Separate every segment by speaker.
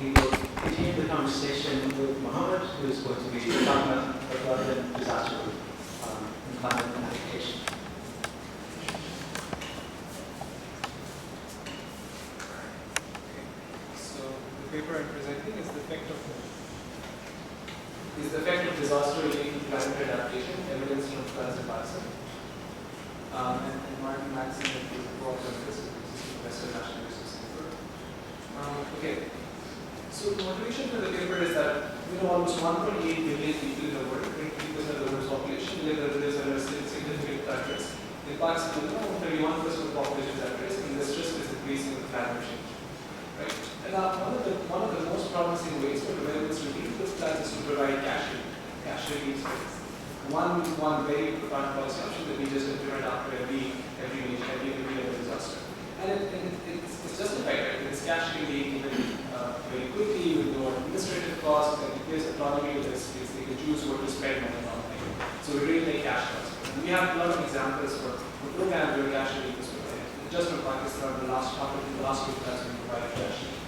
Speaker 1: we will continue the conversation with Mohammed, who is going to be talking about the flood and disaster and climate adaptation.
Speaker 2: So the paper I'm presenting is the effect of disaster related to climate adaptation, evidence from floods in Pakistan. And Martin Maxson is the co-author of this, Professor National Research Center. Okay. So the motivation for the paper is that almost 1.8 billion people in the world, 23% of the world's population, lives under significant flood risk. In Pakistan, 31% of the population is at risk, and this risk is increasing with climate change. Right? And now one of the most promising ways for developers to deal with floods is to provide cash relief services. One very profound policy option that we just implement after every disaster. And it's justified, right? It's cash relief very quickly with no administrative costs, and it gives autonomy to the states. They can choose what to spend money on. So we really make cash flows. And we have a lot of examples for programs where cash relief is provided. Just from Pakistan, the last week has been provided cash relief.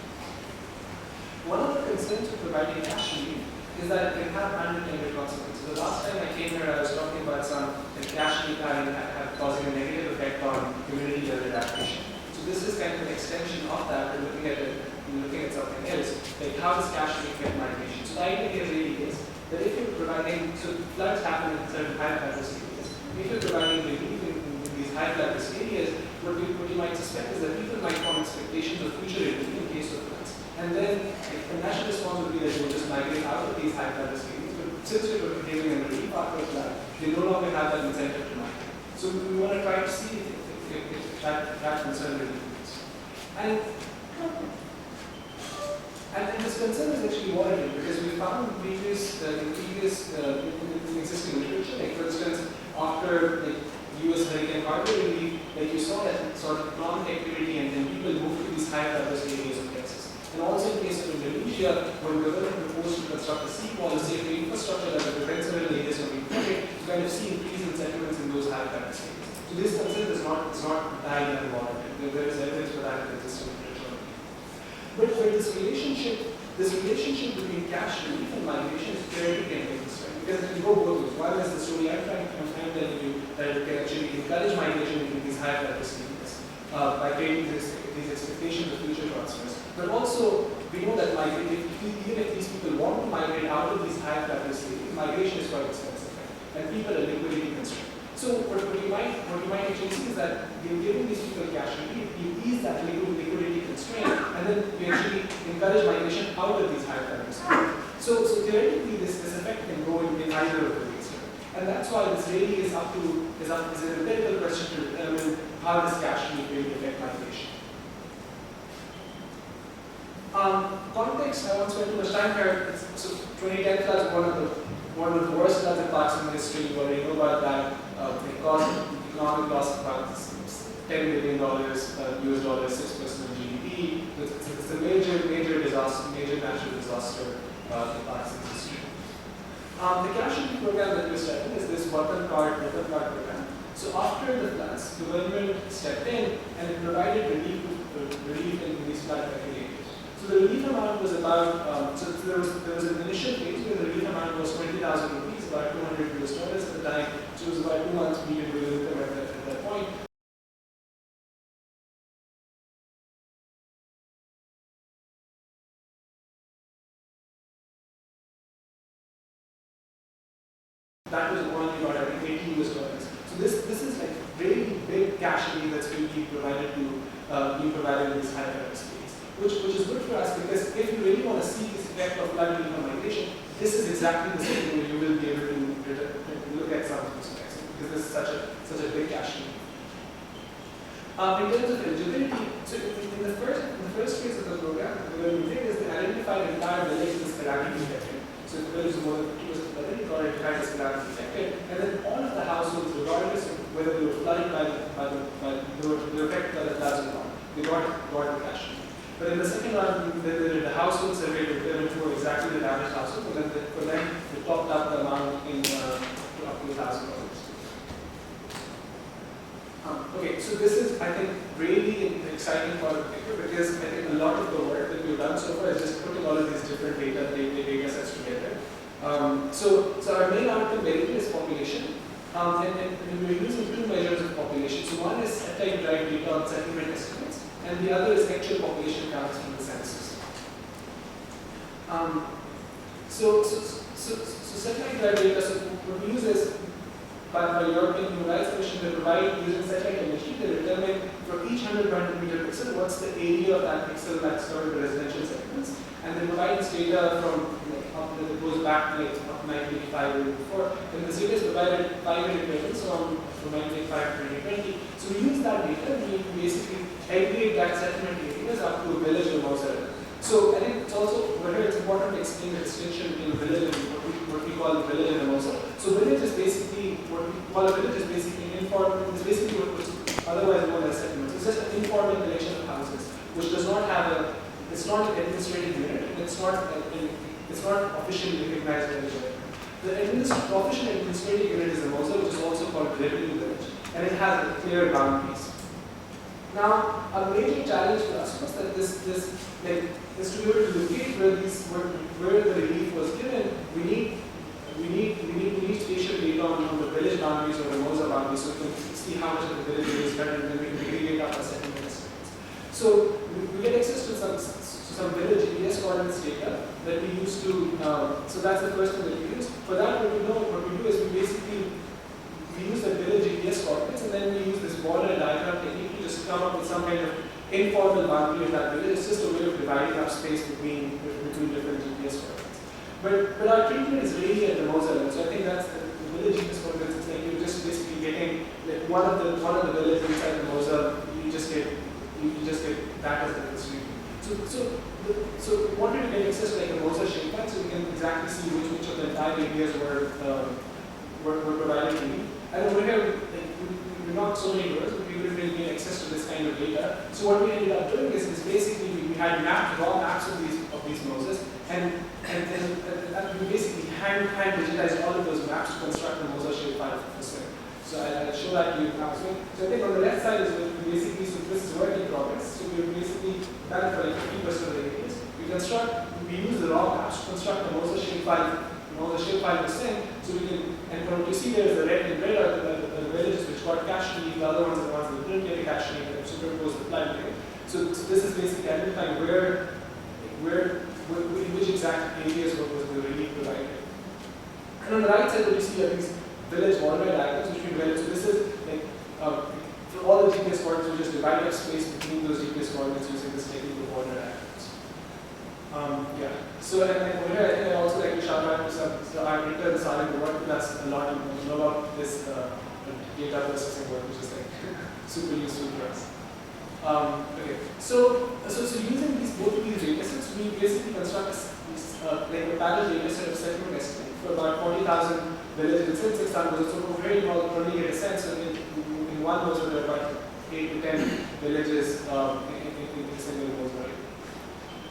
Speaker 2: One of the concerns with providing cash relief is that it can have unintended consequences. The last time I came here, I was talking about the cash relief causing a negative effect on community-level adaptation. So this is kind of an extension of that. We're looking at something else, like how does cash relief affect migration? So the idea here really is that if you're providing, so floods happen in certain high-flood risk areas. If you're providing relief in these high-flood risk areas, what you might suspect is that people might form expectations of future relief in case of floods. And then the national response would be that they will just migrate out of these high-flood risk areas. But since we were behaving in a relief after a flood, they no longer have that incentive to migrate. So we want to try to see if that concern really exists. And this concern is actually warranted because we found in existing literature, like for instance, after the US Hurricane Harvey relief, like you saw that sort of economic activity and then people moved to these high-flood areas of Texas. And also in case of Indonesia, when the government proposed to construct a seawall, a safe infrastructure that would prevent several areas from being flooded, you kind of see increase in settlements in those high-flood areas. So this concern is not entirely unwarranted. There is evidence for that in existing literature. But this relationship between cash relief and migration is theoretically ambiguous, right? Because if you go both ways, one is the story I'm telling you that it can actually encourage migration into these higher level areas by creating these expectations of future transfers. But also, we know that even if these people want to migrate out of these higher level areas, migration is quite expensive, right? And people are liquidity constrained. So what you might actually see is that giving these people cash relief, you ease that liquidity constraint, and then we actually encourage migration out of these higher values. So theoretically, this effect can go in either of the ways here. And that's why this really is a empirical question to determine how does cash relief really affect migration. Context, I won't spend too much time here. So 2010 floods one of the worst floods in Pakistan history. You already know about that. It caused economic loss of about $10 billion, US dollars, 6% of GDP. It's a major disaster, major natural disaster in Pakistan's history. The cash relief program that we're starting is this Watan Card program. So after the floods, the government stepped in and it provided relief in these flood affected areas. So the relief amount was about, so there was an initial phase where the relief amount was 20,000 rupees, about $200 at the time, which was about 2 months median real income at that point. That was only about, I think, $80. So this is like really big cash relief that's being provided in these higher level states, which is good for us because if you really want to see this effect of flood relief on migration, this is exactly the setting where you will be able to look at some of these effects because this is such a big cash relief. In terms of eligibility, so in the first phase of the program, the government did is they identified entire villages as calamity affected. So the village is more than 50% of the village got identified as calamity affected, and then all of the households, regardless of whether they were flooded they were affected by the floods or not, they got the cash relief. But in the second round, the household survey determined who exactly the damaged household, and then for them, they topped up the amount in up to $1,000. Okay, so this is, I think, really an exciting part of the paper because I think a lot of the work that we've done so far is just putting And we're using two measures of population. So one is satellite-derived data on settlement estimates, and the other is actual population counts from the census. So satellite-derived data, so what we use is by European Human Rights Commission, they provide using satellite imagery, they determine for each 100 meter pixel what's the area of that pixel that's stored in the residential settlements, and they provide this data from it goes back to up 1985 or before. And this data is provided 5 year intervals from 1985 to 2020. So we use that data and we basically aggregate that settlement areas up to a village or mouse. So I think it's also it's important to explain the distinction between village and what we call village and a mouse. So village is basically what we call a village is basically informal. It's basically what's otherwise known as settlements. It's just an informal collection of houses which does not have a. It's not an administrative unit. And it's not officially recognized by the government. The official administrative unit is the MOSA, which is also called revenue village, and it has clear boundaries. Now, a major challenge for us was that is to be able to locate where the relief was given. We need spatial data on the village boundaries or the MOSA boundaries, so we can see how much of the village is better, and then we can aggregate up our settlement estimates. So we get access to some village ES coordinates data that we use to, so that's the first thing that we use. For that, what we do is we basically use the village ES coordinates, and then we use this border diagram technique to just come up with some kind of informal boundary of that village. It's just a way of dividing up space between different GPS coordinates. But our treatment is really at the MOSA level. So I think that's the village ES coordinates. It's like you're just basically getting like one of the villages inside the MOSA. You just get that as the history. So we wanted to get access to like a MOSA shapefile so we can exactly see which of the entire areas were provided to me. And over here, we're not so many doors, but we would really get access to this kind of data. So what we ended up doing is basically we had raw maps of these MOSAs, and we basically hand digitized all of those maps to construct the MOSA shapefile for SIM. So I'll show that to you now. So I think on the left side is basically, so this is work in progress. So we're basically done for like 50% of the areas. We use the raw maps to construct the MOSA shapefile to SIM. So we can, and what you see there is the red and red are the villages which got cache relief, the other ones are the ones that didn't get a cache relief, and superimpose the flood. So this is basically identifying in which exact areas was the relief provided. And on the right side, what you see are these village border diagrams between villages. So this is like for all the GPS coordinates, we just divide up space between those GPS coordinates using this technique of border diagrams. Yeah. So and over here, I think I also like to shout out to our editor, the Salim, who worked with us a lot and know about this data processing work, which is like super useful for us. Okay. So using both of these datasets, we basically construct like a parallel dataset of settlement estimate for about 40,000 villages in 6,000 villages. So over here, you only get a sense of in one motor there are about 8 to 10 villages in a single motor.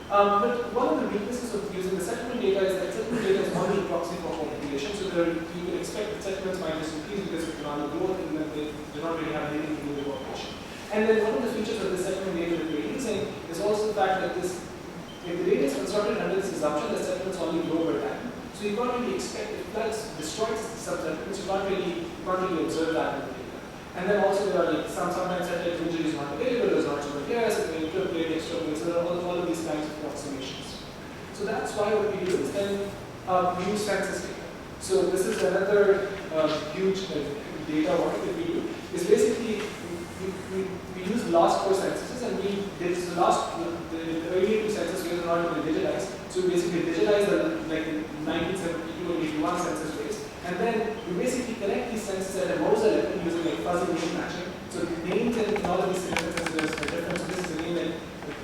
Speaker 2: But one of the weaknesses of using the settlement data is that settlement data is only a proxy for population. So you would expect that settlements might just increase because of economic growth, and that they do not really have anything to do with population. And then one of the features of the settlement data that we're using is also the fact that if the data is constructed under this assumption that settlements only grow over time, so you can't really expect if floods destroys some settlements, you can't really observe that in the data. And then also there are like sometimes satellite imagery is not available, there's not so much gas, and the interplay, extrapolate, so there are all of these kinds of approximations. So that's why what we do is then we use census data. So this is another huge data work that we do. Is basically we use the last 4 censuses, and we did the earlier 2 censuses we were not able to digitize. So we basically digitize the 1972 and 81 census base, and then we basically connect these censuses at a MOSA level using like fuzzy name matching. So the names in all of these censuses are different. So this is a name that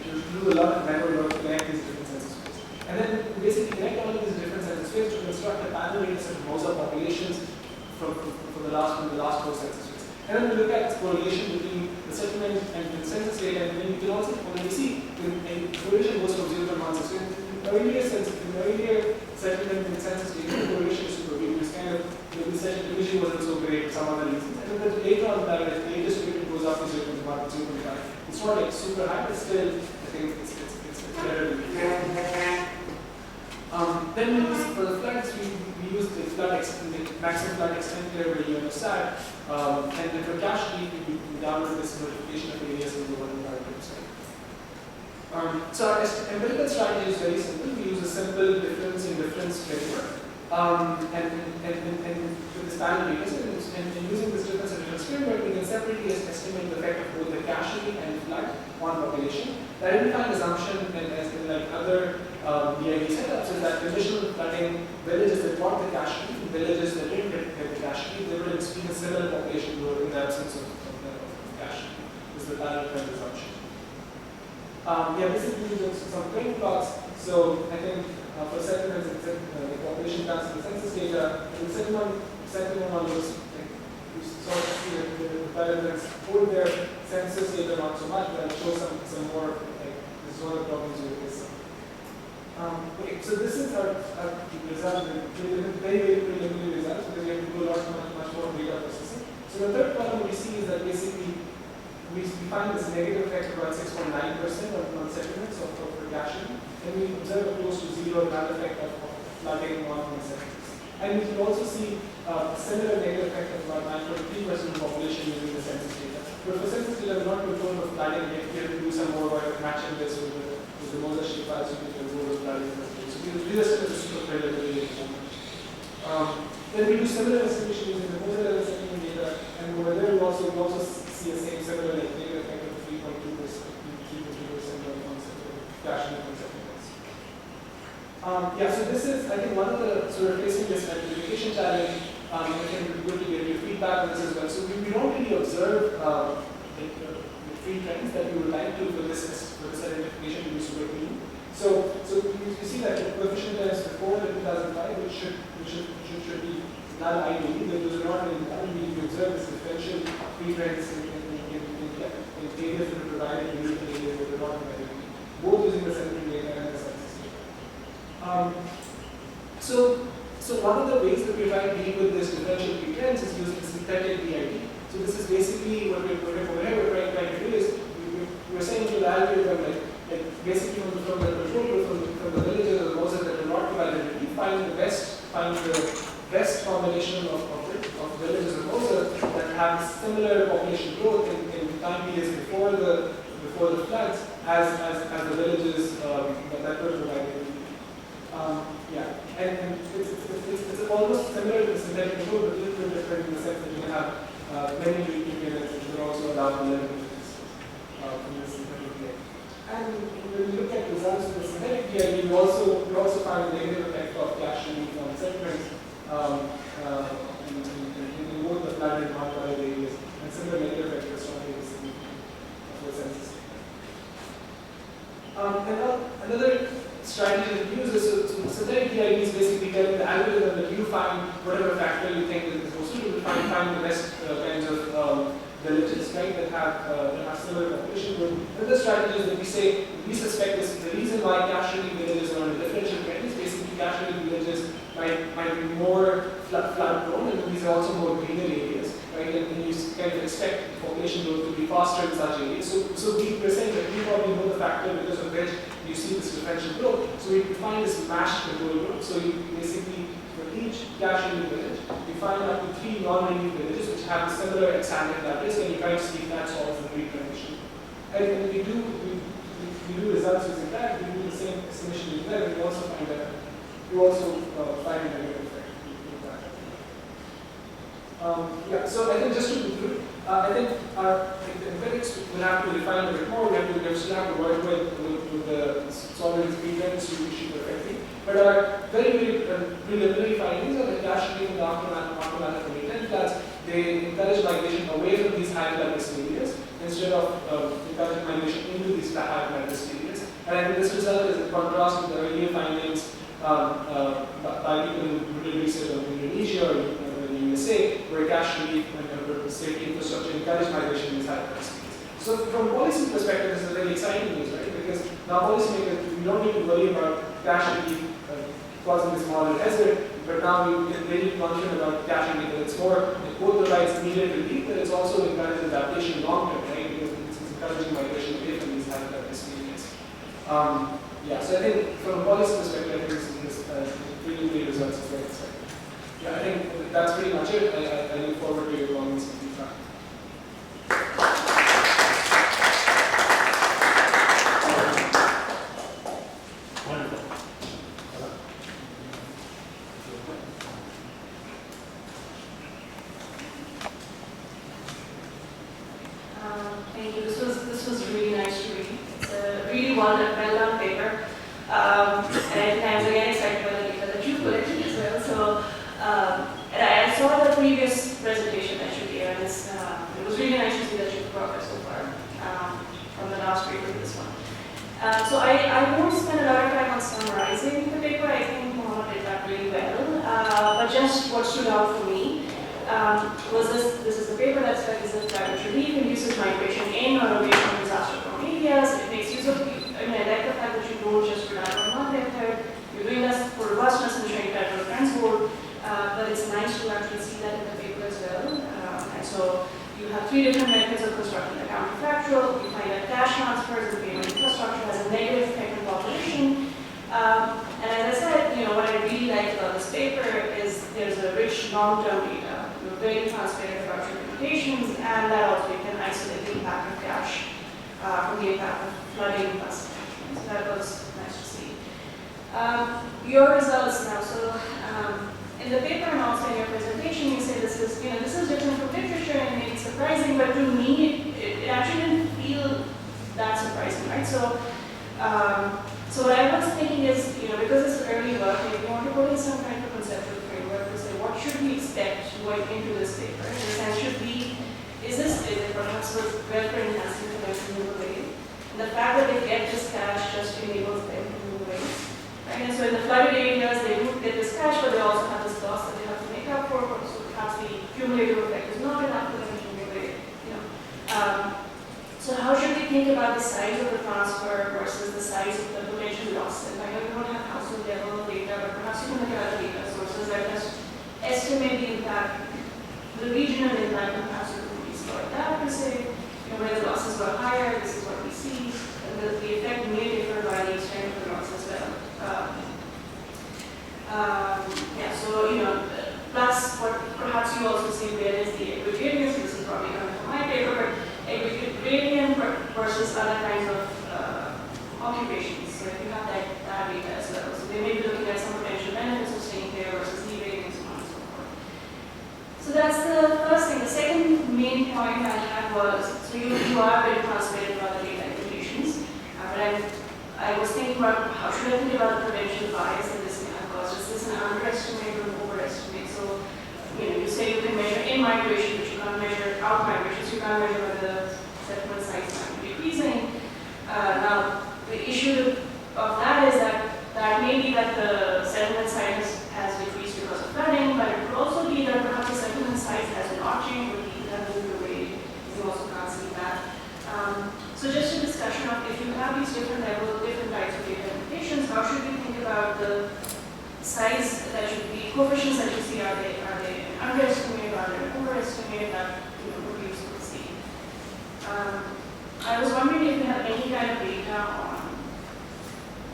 Speaker 2: you do a lot of manual work to connect these different census bases. And then we basically connect all of these different census bases to construct a parallel dataset of MOSA populations from the last 4 census bases. And then we look at correlation between the settlement and the census data, and then you can also already see the correlation goes from 0 to 1. So in earlier settlement and census data, the correlation is super weak. It's kind of the settlement imaging wasn't so great for some other reasons. And then later on, the latest rate goes up to 0.1, 0.5. It's not like super high, but still, I think it's better. Then we use for the floods, we use the flood estimate maximum flight extent clear where you understand. And then for cache leak, you download this notification of alias into one of our website. So our empirical strategy is very simple. We use a simple difference in difference framework. And with this parameters, and using this difference in difference framework, we can separately estimate the effect of both the cache and flood on population. The identifying assumption, and as in like other DID setups, is that initial flooding villages that got the cache, villages that didn't get the cache, they would experience similar population growth in the absence of the cache. This is the parallel trend assumption. Basically using some training plots. So I think for settlements, the population counts in the census data. In the settlement one looks like you sort of see that the parallels hold their census data not so much, but I'll show some more. Like this is one of the problems with this. Okay, so this is our result. Very preliminary results because we have to do a lot much more data processing. So the third problem we see is that basically we find this negative effect of about 6.9% on settlements of caching, and we observe a close to zero null effect of flooding on settlements. And we can also see a similar negative effect of about 9.3% of the population using the census data. But for census data, we're not controlled of flooding. We have to do some more work matching this with the Moser shape files so we can control the flooding. So we just super relatively important. Then we do similar estimation using the Moser settlement data, and over there we also see a similar like negative effect of 3.2% on caching and settlements. So this is, I think, one of the sort of facing this identification challenge. I think it would be good to get your feedback on this as well. So we don't really observe the three trends that we would like to for this identification to be super clean. So you see that the coefficient times before the 2005, which should be null ideally, but those are not really null. We observe this differential three trends in areas that are provided in using areas that are not provided, both using the central data and the census data. So one of the ways that we try to deal with this differential three trends is using synthetic DID. So this is basically what we're trying to do is we're saying to the algorithm like basically from the control group, from the villages or the Moses that are not provided, we find the best combination of villages or Moses that have similar population growth in time periods before the floods as the villages that were provided. And it's almost similar to the synthetic control, but a little bit different in the sense that you can have many treatment units which will also allow the level from the synthetic DID. And when we look at results of the synthetic DID, we also find a negative effect of cache leak on settlements in both the flood and non-flooded areas, and similar negative effect is strongly visible for census. Another strategy that we use is so synthetic DID is basically telling the algorithm that you find whatever factor you think is most suitable, find the best kinds of villages, right, that have similar population growth. Another strategy is that we say we suspect this the reason why cache villages are on a differential trend is basically cache villages might be more flood prone, and these are also more greener areas, right? And you kind of expect population growth to be faster in such areas. So we're saying that we probably know the factor because of which you see this differential growth. So we find this matched control group. So you basically for each cache village, you find up to 3 non-renewed villages which have a similar extended risk, and you try to see if that solves the retransition. And we do results using that. We do the same estimation using that, and we also find a negative effect with that. So I think just to conclude, I think the empirics will have to refine a bit more. We still have to work with the solid experience to issue perfectly. But our very preliminary findings are that cache leak in the aftermath of the 10 floods, they encourage migration away from these high flood risk areas instead of encouraging migration into these high flood risk areas. And I think this result is in contrast with the earlier findings by people who did research on Indonesia or the USA, where cache leak and safety infrastructure encourage migration in these high flood risk areas. So from a policy perspective, this is very exciting news, right? Because now policymakers, we don't need to worry about cache leak causing this moral hazard, but now we can really confident about cache leak, that it's more, it both provides immediate relief, but it's also encourages adaptation long term, right? Because it's encouraging migration away from these high flood risk areas. So I think from a policy perspective, I think this really results is very exciting.
Speaker 3: Yeah, I think that's pretty much it. I look forward to your comments and feedback.
Speaker 1: Wonderful.
Speaker 4: Thank you. This was really nice to read. It's a really well done paper. And I'm again excited by the data that you collected as well. So, and I saw the previous presentation that you gave, and it was really nice to see that you've progressed so far from the last paper to this one. So I won't spend a lot of time on summarizing the paper. I think Mohammed did that really well. But just what stood out for me was this is the paper that studies the climate relief and uses migration in or away from disaster-prone areas. It makes use of, I like the fact that you don't just rely on one method. You're doing this for robustness and showing that your friends would, but it's nice to actually see that in the paper as well. And so you have 3 different methods of constructing the counterfactual. You find that cash transfers and payment infrastructure has a negative effect on population. And as I said, what I really like about this paper is there's a rich long-term data. You're very transparent about your limitations, and that also you can isolate the impact of cash from the impact of flooding plus management. So that was nice to see. Your results now. So in the paper and also in your presentation, you say this is different from literature and maybe surprising, but to me, it actually didn't feel that surprising, right? So what I was thinking is, because it's early work, maybe you want to put in some kind of conceptual framework to say what should we expect going into this paper? In the sense, is it perhaps welfare enhancing for them to move away? And the fact that they get this cash just enables them to move away. Right? And so in the flooded areas, they do get this cash, but they also have this loss that they have to make up for, so perhaps the cumulative effect is not enough for them to move away. So how should we think about the size of the transfer versus the size of the potential loss? And I know you don't have household level data, but perhaps you can look at other data sources that just estimate the impact, the regional impact on household communities like that, to say, where the losses were higher, this is what we see, and the effect may differ by the extent of the loss as well. Plus what perhaps you also see where is the equivariance, this is probably coming from my paper, but agrarian versus other kinds of occupations. So if you have that data as well. So they may be looking at some potential benefits of staying there versus leaving and so on and so forth. So that's the first thing. The second main point I had was, so you are very transparent about the data implications. But I was thinking about how should I think about the prevention bias in this may have caused. Is this an underestimate or an overestimate? So you say you can measure in migration, but you can't measure out migration, so you can't measure whether settlement size might be decreasing. Now, the issue of that is that may be that the settlement size has decreased because of flooding, but it could also be that perhaps the settlement size has not changed, but people have moved away. You also can't see that. So just a discussion of if you have these different levels, different types of data implications, how should we think about the size that should be, coefficients that you see, are they underestimated, are they overestimated, that would be useful to see. I was wondering if you have any kind of data on,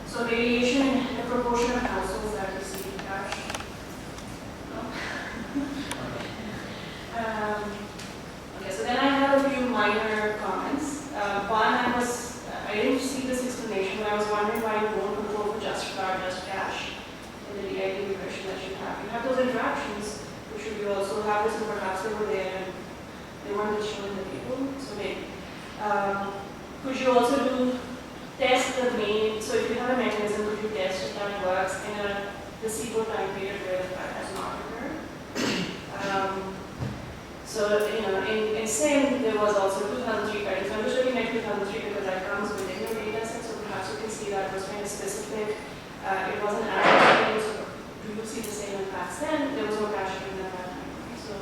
Speaker 4: so variation in the proportion of households that receive cash. No? Okay, so then I have a few minor comments. One, I didn't see this explanation, but I was wondering why you won't control for just cash in the DID regression that you have. You have those interactions, which should you also have this, and perhaps they were there and they weren't just shown in the table. So maybe. Could you also test the main, so if you have a mechanism, could you test if that works in a placebo time period where the fact has not occurred? So, in SIM, there was also 2003 guidance. I'm just looking at 2003 because that comes within your data set, so perhaps you can see that was kind of specific. It wasn't actually, so do you see the same impacts then? There was no cash in at that time. So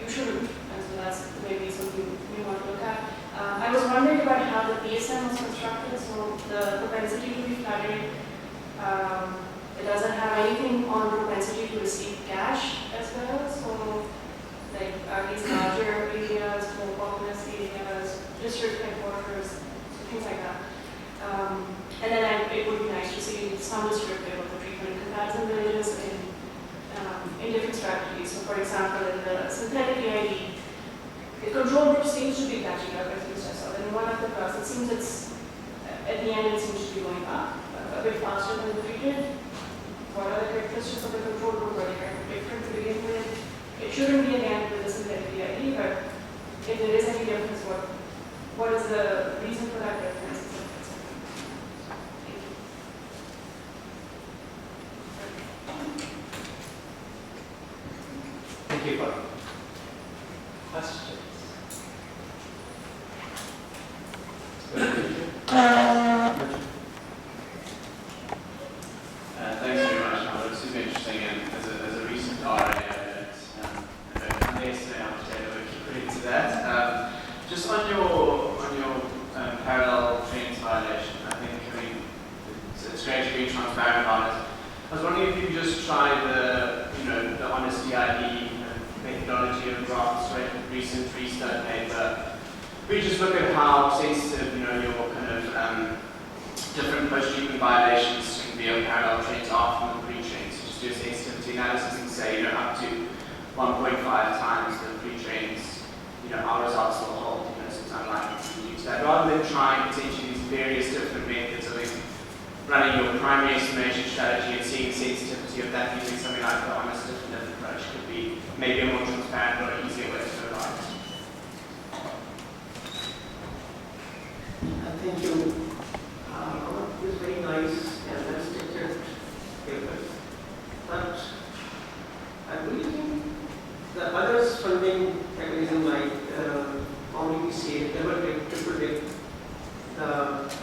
Speaker 4: you shouldn't, and so that's maybe something you want to look at. I was wondering about how the PSM was constructed, so the propensity to be flooded, it doesn't have anything on propensity to receive cash as well, so like are these larger areas, more populous areas, district headquarters, things like that. And then it would be nice to see some descriptive of the treatment comparison villages in in different strategies. So for example, in the synthetic EID, the control group seems to be catching up, at least I saw. In one of the class, it seems at the end it seems to be going up a bit faster than the treated. What are the characteristics of the control group? Are they kind of different to begin with? It shouldn't be again with the synthetic EID, but if there is any difference, what is the reason for that difference?
Speaker 1: Thank you for questions.
Speaker 5: Thanks very much, Howard. It's super interesting, and as a recent RA, it's underestimate how much data we can put into that. Just on your parallel trains violation, I mean, it's great to be transparent about it. I was wondering if you could just try the honest DID methodology of Grant's recent restart paper. We just look at how sensitive, your kind of different post-treatment violations can be of parallel trains are from the pre-trains. So just do a sensitivity analysis and say, up to 1.5 times the pre-trains, our results will hold, so it's unlikely to use that. Rather than trying potentially these various different methods of running your primary estimation strategy and seeing the sensitivity of that using something like the honest definitive approach could be maybe a more transparent or easier way to go about it.
Speaker 6: Thank you. It was very nice and well-structured paper. But I believe the others funding mechanism like community double dip, triple dip,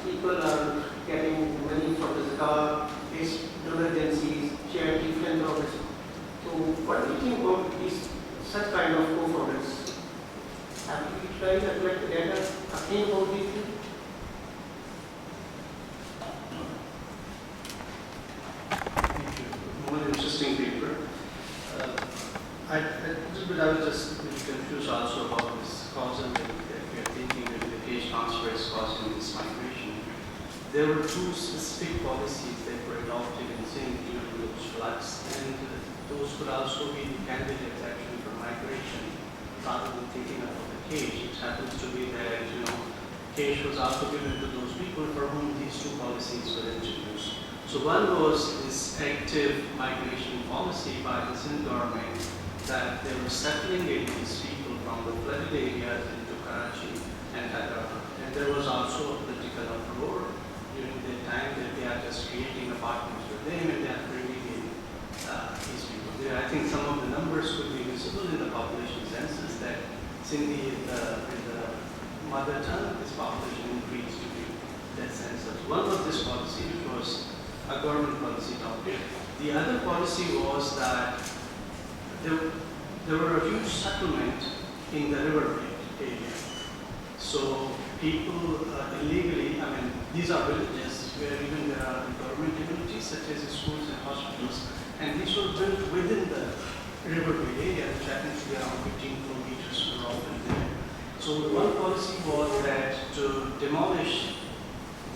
Speaker 6: people are getting money from the ZCA-based donor agencies, charity philanthropists. So what do you think about these such kind of co-founders? Have you tried to collect the data? Think about these things?
Speaker 7: One interesting paper. I was just a little confused also about this causal link that we are thinking that the phase transfer is causing this migration. There were two specific policies that were adopted in Sindh during those floods, and those could also be the candidates actually for migration rather than thinking about the cage. It happens to be that, cage was also given to those people for whom these two policies were introduced. So one was this active migration policy by the Sindh government that they were settling in these people from the flooded areas into Karachi and Hyderabad. And there was also a political uproar during that time that they are just creating apartments for them and they are bringing in these people there. I think some of the numbers could be visible in the population census that Sindhi in the mother tongue, this population increased during that census. One was this policy, which was a government policy topic. The other policy was that there were a huge settlement in the riverbed area. So people illegally, these are villages where even there are government amenities such as schools and hospitals, and these were built within the riverbed area, which happens to be around 15 kilometers from there. So one policy was that to demolish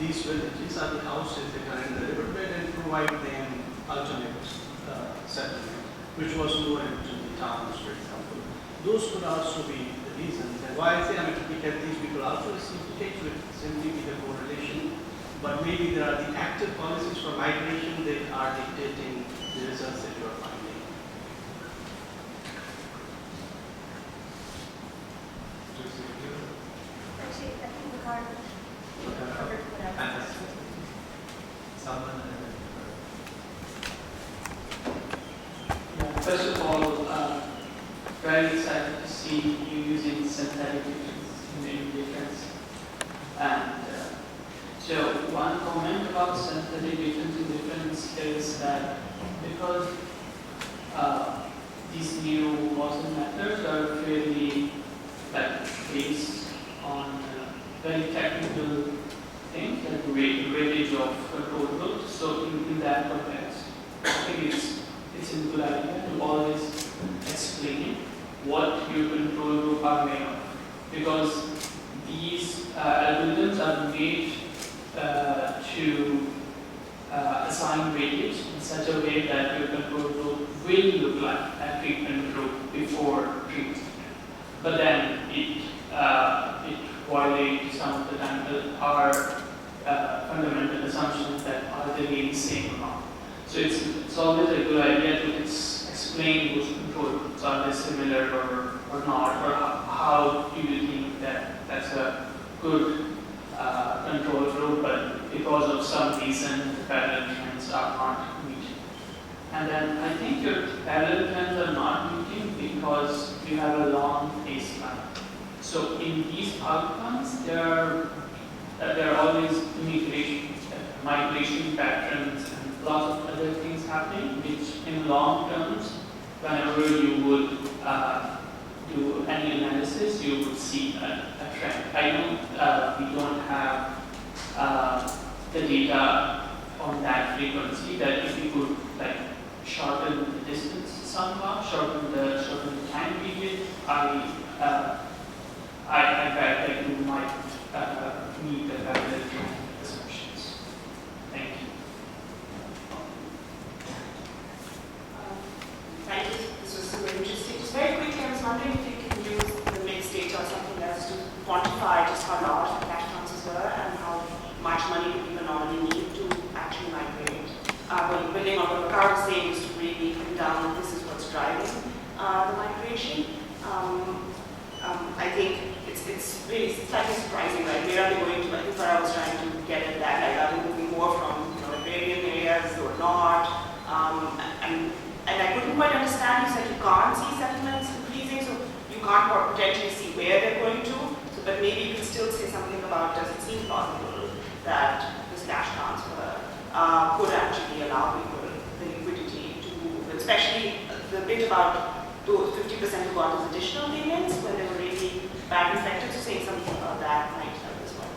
Speaker 7: these villages are the houses that are in the riverbed and provide them alternate settlement, which was lower into the towns, for example. Those could also be the reasons. And why I say, because these people also receive the case with simply be the correlation, but maybe there are the active policies for migration that are dictating the results that you are finding.
Speaker 8: Actually, I think the card.
Speaker 9: First of all, very excited to see you using synthetic in defense. And so one comment about synthetic defense in defense is that because these new causal methods are fairly based on very technical things like weightage of controllables. So in that context, I think it's a good idea to always explain what your control group are made of, because these algorithms are made to assign weightage in such a way that your control group will look like a treatment group before treatment. But then it violates some of our fundamental assumptions that are they really same or not. So it's always a good idea to explain those control groups. Are they similar or not? Or how do you think that that's a good control group, but because of some reason the parallel trends are not meeting? And then I think your parallel trends are not meeting because you have a long baseline. So in these outcomes, there are always migration patterns and lots of other things happening, which in long terms, whenever you would do any analysis, you would see a trend. I know we don't have the data on that frequency, that if you could like shorten the distance somehow, shorten the time period, I bet that you might meet the parallel trend assumptions. Thank you.
Speaker 8: Thank you. This was super interesting. Just very quickly, I was wondering if you can use the mixed data or something else to quantify just how large the cash transfers were and how much money do people normally need to actually migrate. When building on what Bakar was saying, is to really pin down this is what's driving the migration. I think it's really slightly surprising, right? Where are they going to? I think what I was trying to get at that, like, are they moving more from agrarian areas or not? And I couldn't quite understand. You said you can't see settlements increasing, so you can't potentially see where they're going to. So, but maybe you can still say something about, does it seem plausible that this cash transfer could actually allow people the liquidity to move, especially the bit about those 50% who got those additional payments when they were really badly affected. So saying something about that might help as well.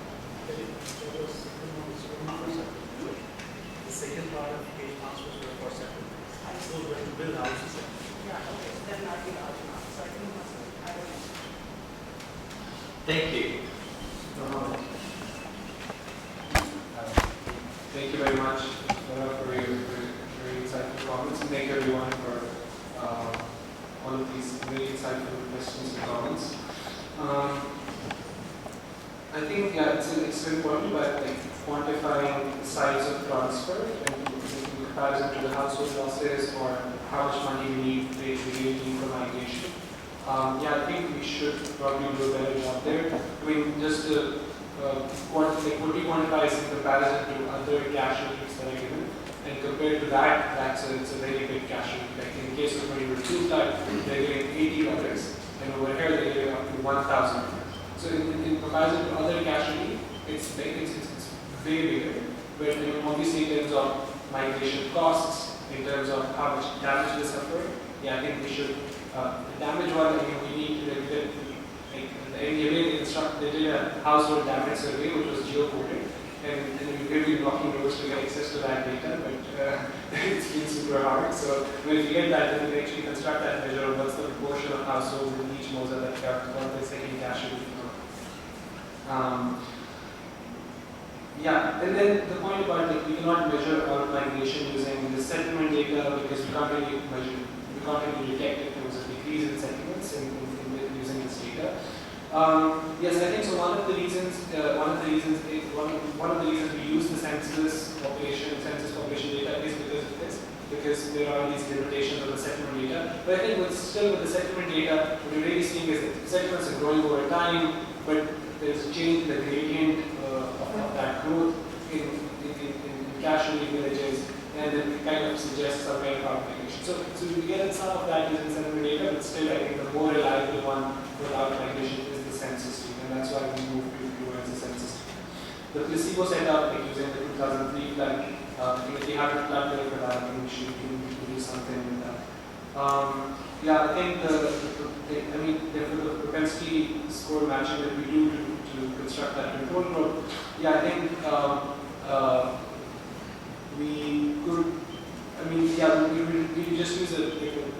Speaker 1: The second part of cash transfers were for settlement. Those were to build houses.
Speaker 8: Yeah, okay. Then might be large enough. So I think I don't know.
Speaker 1: Thank you.
Speaker 2: Thank you very much for your very insightful comments, and thank everyone for all of these very insightful questions and comments. I think it's important, but like quantifying the size of transfer and in comparison to the household losses or how much money we need for migration. I think we should probably do a better job there. I mean, just to what we quantify is in comparison to other cash receipts that are given, and compared to that, it's a very big cash receipt. Like in the case of 2022 flood, they're giving $80, and over here they're giving up to $1,000. So in comparison to other cash relief, it's way bigger. But obviously in terms of migration costs, in terms of how much damage they suffer, I think we should. The damage one, we need to they did a household damage survey which was geocoded, and we've really blocking doors to get access to that data, but it's been super hard. So when you get that, then we actually construct that measure of what's the proportion of households in each MOSA that have got the second cash relief. And then the point about we cannot measure our migration using the settlement data because we can't really measure, we can't really detect if there was a decrease in settlements in using this data. Yes, I think so. One of the reasons we use the census population data is because of this, because there are these limitations of the settlement data. But I think still with the settlement data, what we're really seeing is that settlements are growing over time, but there's a change in the gradient of that growth in cash relief villages, and it kind of suggests some kind of outmigration. So we get some of that using settlement data, but still I think the more reliable one without migration is the census data, and that's why we move towards the census data. The placebo setup, like using the 2003 flood, if we have a flood there for that, I think we should do something with that. I think the propensity score matching that we do to construct that control group, I think we could, we just use a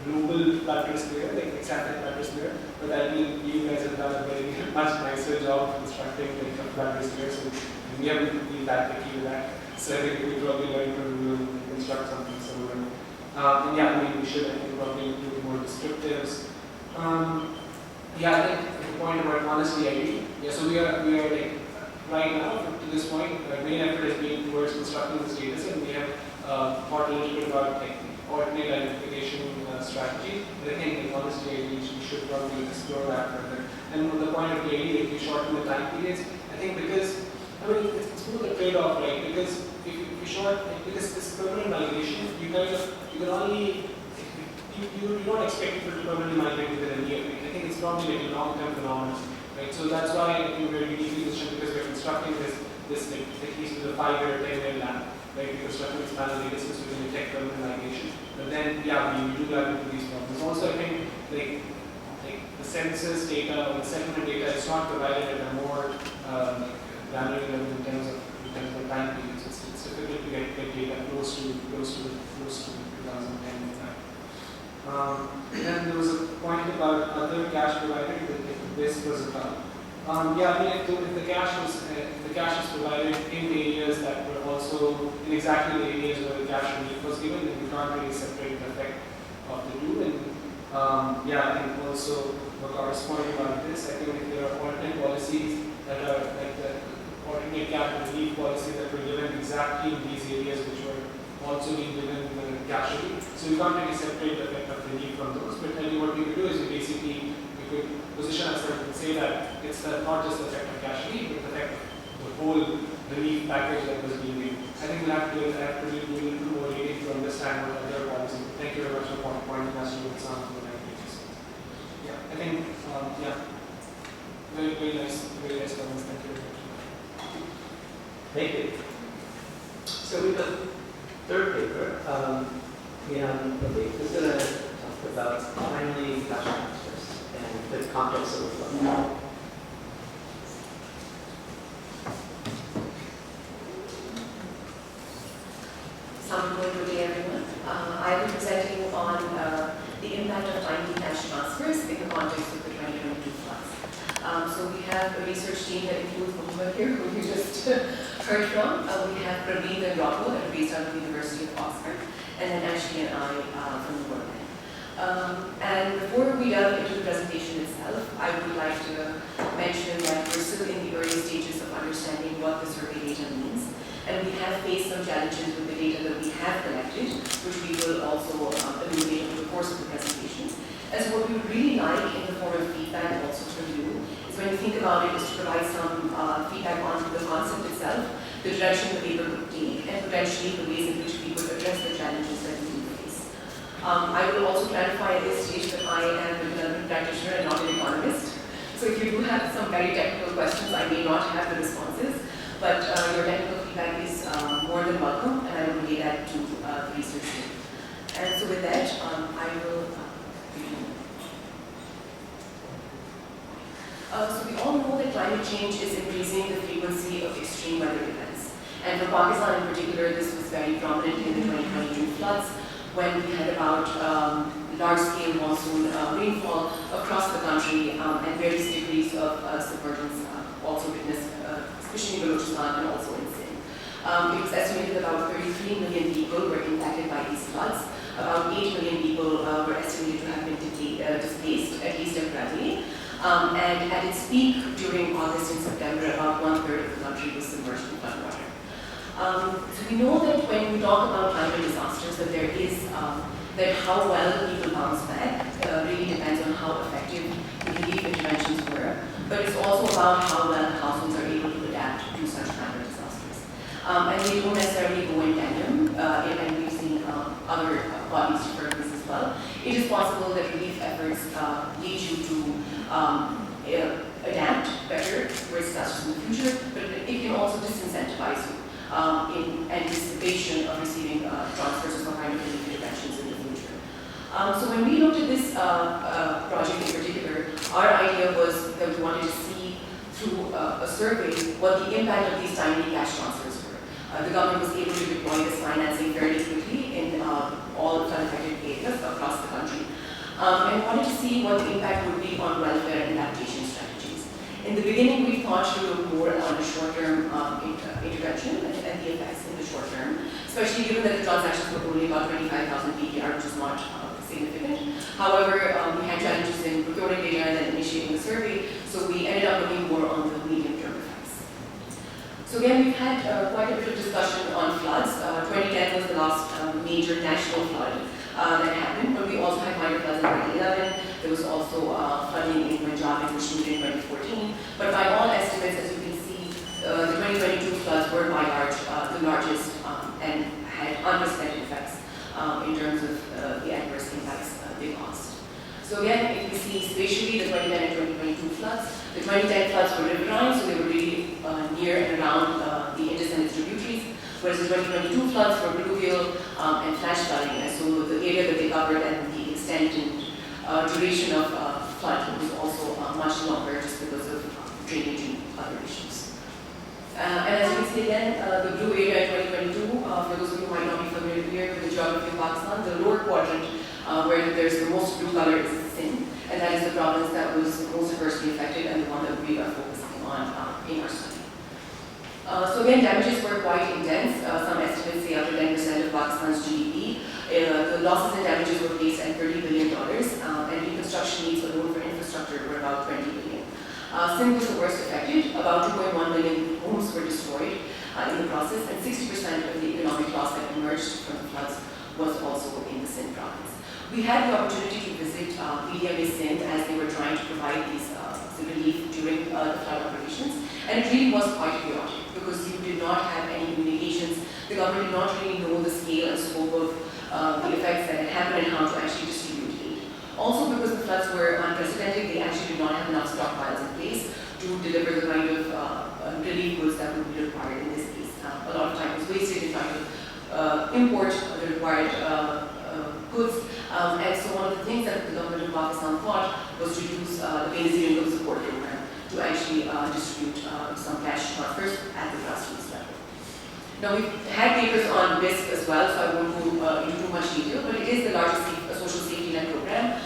Speaker 2: global flood risk layer, like exact flood risk layer, but I mean you guys have done a very much nicer job constructing like a flood risk layer, so we haven't been that picky with that.
Speaker 3: So I think we probably learn from you and construct something similar. And yeah, I mean, we should, I think, probably include more descriptives. Yeah, I think the point about honestly, I agree. Yeah, so we are like, right now, to this point, our main effort has been towards constructing this data set. We have thought a little bit about like alternate identification strategy. But I think, like, honestly, I agree, we should probably explore that further. And on the point of daily, if we shorten the time periods, I think because, I mean, it's more of a trade-off, right? Because if you short, because this permanent migration, you can only, you don't expect people to permanently migrate within a year. I think it's probably like a long-term phenomenon, right? So that's why I think we're uniquely positioned, because we're constructing this like, at least with a 5-year, 10-year lab, right? We're constructing this panel data sets within a tech permanent migration. But then, yeah, we do that into these problems. Also, I think, like the census data or the settlement data is not provided at a more granular level in terms of time periods. It's difficult to get data close to 2010. Then there was a point about other cache provided if this was a cloud. Yeah, I mean, if the cache is provided in areas that were also in exactly the areas where the cache relief was given, then we can't really separate the effect of the two. And yeah, I think also what corresponding about this, I think if there are alternate policies that are like the alternate cache relief policies that were given exactly in these areas which were also being given in the cache relief. So we can't really separate the effect of relief from those. But tell you what we could do is we could position ourselves and say that it's not just the effect of cache relief, but the effect of the whole relief package that was being given. I think we'll have to do a little more reading to understand what other policies. Thank you very much for pointing us to the example of the pages. Yeah, I think, yeah, very nice comments. Thank you very much.
Speaker 1: Thank you. So we've got a third paper. Is going to talk about timely cache transfers and the context of the flow.
Speaker 10: Good day, everyone. I will be presenting on the impact of timely cache transfers in the context of the 2022 floods. So we have a research team that includes Mohammed here, who you just heard from. We have Praveen and Rocco, that are based out of the University of Oxford, and then Ashley and I from the World Bank. And before we delve into the presentation itself, I would like to mention that we're still in the early stages of understanding what the survey data means. And we have faced some challenges with the data that we have collected, which we will also illuminate over the course of the presentation. And so what we would really like in the form of feedback also from you is, when you think about it, is to provide some feedback on the concept itself, the direction the paper could take, and potentially the ways in which we could address the challenges that we do face. I will also clarify at this stage that I am a development practitioner and not an economist. So if you do have some very technical questions, I may not have the responses. But your technical feedback is more than welcome, and I will relay that to the research team. And so with that, I will begin. So we all know that climate change is increasing the frequency of extreme weather events. And for Pakistan in particular, this was very prominent in the 2022 floods, when we had about large-scale monsoon rainfall across the country, and various degrees of submergence also witnessed, especially in Balochistan and also in Sindh. It was estimated that about 33 million people were impacted by these floods. About 8 million people were estimated to have been displaced, at least temporarily. And at its peak during August and September, about 1/3 of the country was submerged in floodwater. So we know that when we talk about climate disasters, that there is that how well people bounce back really depends on how effective the relief interventions were. But it's also about how well households are able to adapt to such climate disasters. And they don't necessarily go in tandem, and we've seen other bodies refer to this as well. It is possible that relief efforts lead you to adapt better towards disasters in the future, but it can also disincentivize you in anticipation of receiving transfers of some kind of relief interventions in the future. So when we looked at this project in particular, our idea was that we wanted to see through a survey what the impact of these timely cash transfers were. The government was able to deploy this financing fairly quickly in all flood-affected areas across the country, and wanted to see what the impact would be on welfare and adaptation strategies. In the beginning, we thought to look more on a short-term intervention and the effects in the short term, especially given that the transactions were only about 25,000 PPR, which is not significant. However, we had challenges in procuring data and then initiating the survey, so we ended up looking more on the medium-term effects. So again, we've had quite a bit of discussion on floods. 2010 was the last major national flood that happened, but we also had minor floods in 2011. There was also flooding in Punjab and Kashmir in 2014. But by all estimates, as you can see, the 2022 floods were by large the largest and had unprecedented effects in terms of the adverse impacts they caused. So again, if we see spatially the 2010 and 2022 floods, the 2010 floods were riverine, so they were really near and around the Indus and its tributaries, whereas the 2022 floods were pluvial and flash flooding, and so the area that they covered and the extent and duration of flood was also much longer just because of drainage and other issues. And as you can see again, the blue area in 2022, for those of you who might not be familiar with the geography of Pakistan, the lower quadrant where there's the most blue color is Sindh, and that is the province that was most adversely affected and the one that we are focusing on in our study. So again, damages were quite intense. Some estimates say up to 10% of Pakistan's GDP. The losses and damages were faced at $30 billion, and reconstruction needs alone for infrastructure were about $20 billion. Sindh was the worst affected. About 2.1 million homes were destroyed in the process, and 60% of the economic loss that emerged from the floods was also in the Sindh province. We had the opportunity to visit PDMA Sindh as they were trying to provide these relief during the flood operations, and it really was quite chaotic because you did not have any communications. The government did not really know the scale and scope of the effects that had happened and how to actually distribute aid. Also, because the floods were unprecedented, they actually did not have enough stockpiles in place to deliver the kind of relief goods that would be required in this case. A lot of time was wasted in trying to import the required goods. And so one of the things that the government of Pakistan thought was to use the Benazir Income Support Program to actually distribute some cash transfers at the grassroots level. Now, we've had papers on BISC as well, so I won't go into too much detail, but it is the largest social safety net program,